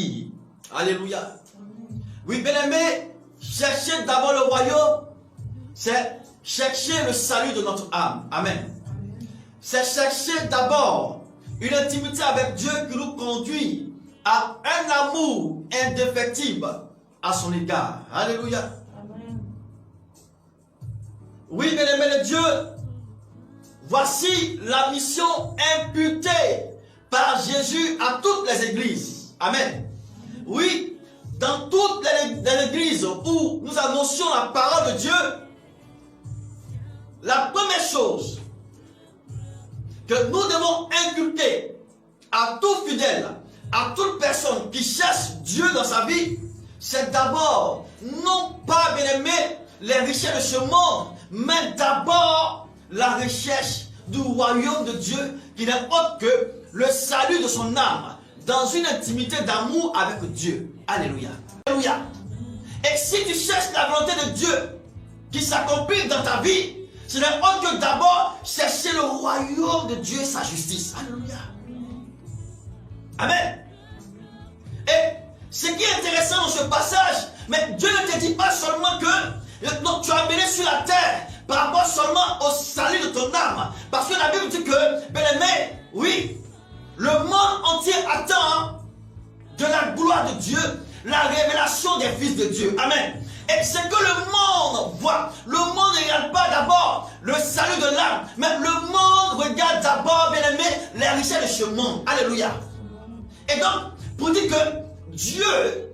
vie. Alléluia. Oui, bien-aimé, chercher d'abord le royaume, c'est chercher le salut de notre âme. Amen. C'est chercher d'abord une intimité avec Dieu qui nous conduit à un amour indéfectible à son égard. Alléluia. Amen. Oui, bien-aimé de Dieu, voici la mission imputée par Jésus à toutes les églises. Amen. Oui, dans toutes les églises où nous annoncions la parole de Dieu, la première chose que nous devons inculquer à tout fidèle, à toute personne qui cherche Dieu dans sa vie, c'est d'abord, non pas, bien-aimé, les richesses de ce monde, mais d'abord la recherche du royaume de Dieu qui n'est autre que le salut de son âme dans une intimité d'amour avec Dieu. Alléluia. Alléluia. Et si tu cherches la volonté de Dieu qui s'accomplit dans ta vie, ce n'est autre que d'abord chercher le royaume de Dieu et sa justice. Alléluia. Amen. Et ce qui est intéressant dans ce passage, mais Dieu ne te dit pas seulement que donc, tu as mené sur la terre par rapport seulement au salut de ton âme. Parce que la Bible dit que, bien aimé, oui, le monde entier attend de la gloire de Dieu, la révélation des fils de Dieu. Amen. Et ce que le monde voit, le monde ne regarde pas d'abord le salut de l'âme, mais le monde regarde d'abord, bien aimé, les richesses de ce monde. Alléluia. Et donc, pour dire que Dieu,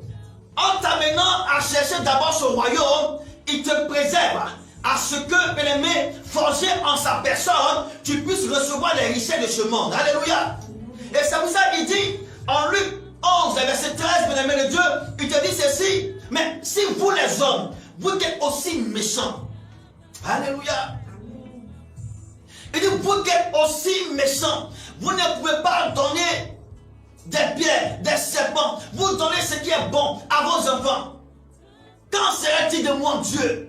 en t'amenant à chercher d'abord son royaume, il te préserve à ce que, bien aimé, forgé en sa personne, tu puisses recevoir les richesses de ce monde. Alléluia. Et c'est pour ça qu'il dit, en Luc 11, verset 13, bien aimé de Dieu, il te dit ceci, mais si vous les hommes, vous êtes aussi méchants. Alléluia. Il dit, vous êtes aussi méchants, vous ne pouvez pas donner des pierres, des serpents, vous donnez ce qui est bon à vos enfants. Quand sera-t-il de moi, Dieu?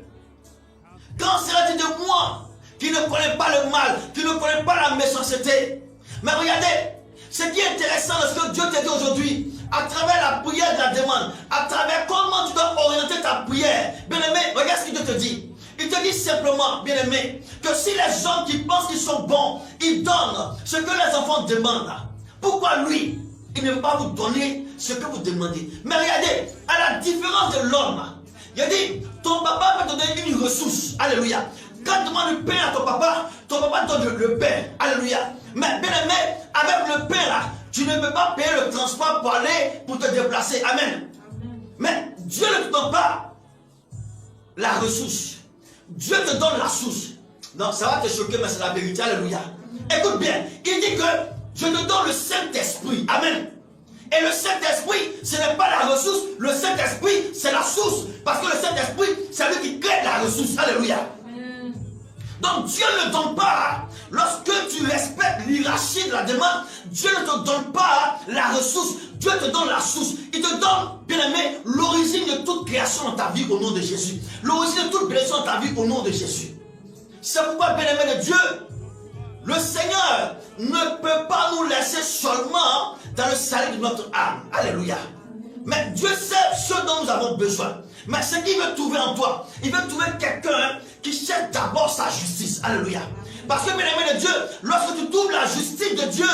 Quand sera-t-il de moi qui ne connais pas le mal, qui ne connais pas la méchanceté? Mais regardez, ce qui est intéressant de ce que Dieu te dit aujourd'hui, à travers la prière de la demande, à travers comment tu dois orienter ta prière. Bien-aimé, regarde ce que Dieu te dit. Il te dit simplement, bien-aimé, que si les gens qui pensent qu'ils sont bons, ils donnent ce que les enfants demandent, pourquoi lui, il ne veut pas vous donner ce que vous demandez? Mais regardez, à la différence de l'homme, il a dit, ton papa va te donner une ressource. Alléluia. Quand tu demandes le pain à ton papa donne le pain. Alléluia. Mais bien aimé, avec le pain là, tu ne peux pas payer le transport pour aller, pour te déplacer. Amen. Mais Dieu ne te donne pas la ressource. Dieu te donne la source. Non, ça va te choquer, mais c'est la vérité. Alléluia. Écoute bien, il dit que je te donne le Saint-Esprit. Amen. Et le Saint-Esprit, ce n'est pas la ressource. Le Saint-Esprit, c'est la source. Parce que le Saint-Esprit, c'est lui qui crée la ressource. Alléluia. Donc Dieu ne donne pas, lorsque tu respectes l'hierarchie de la demande, Dieu ne te donne pas la ressource, Dieu te donne la source. Il te donne, bien aimé, l'origine de toute création dans ta vie au nom de Jésus. L'origine de toute blessure dans ta vie au nom de Jésus. C'est pourquoi, bien aimé de Dieu, le Seigneur ne peut pas nous laisser seulement dans le salut de notre âme. Alléluia. Mais Dieu sait ce dont nous avons besoin. Mais ce qu'il veut trouver en toi, il veut trouver quelqu'un qui cherche d'abord sa justice. Alléluia. Parce que, bien aimé de Dieu, lorsque tu trouves la justice de Dieu,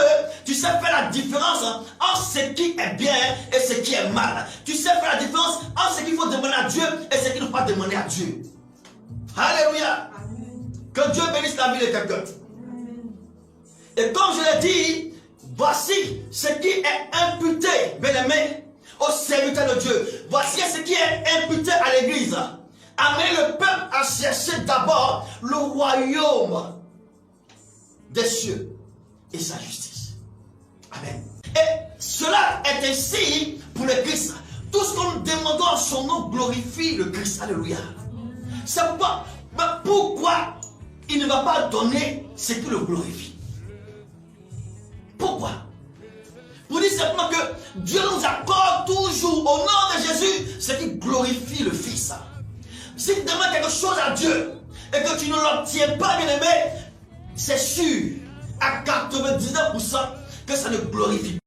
tu sais faire la différence entre ce qui est bien et ce qui est mal. Tu sais faire la différence entre ce qu'il faut demander à Dieu et ce qu'il ne faut pas demander à Dieu. Alléluia. Que Dieu bénisse la vie de quelqu'un. Et comme je l'ai dit, voici ce qui est imputé, bien aimé, au serviteur de Dieu. Voici ce qui est imputé à l'église. Amener le peuple à chercher d'abord le royaume des cieux et sa justice. Amen. Et cela est ainsi pour le Christ. Tout ce que nous demandons en son nom glorifie le Christ. Alléluia. C'est pourquoi il ne va pas donner ce qui le glorifie. Pourquoi? Pour dire simplement que Dieu nous accorde toujours au nom de Jésus ce qui glorifie le Fils. Si tu demandes quelque chose à Dieu et que tu ne l'obtiens pas, bien aimé, c'est sûr à 99% que ça ne glorifie pas.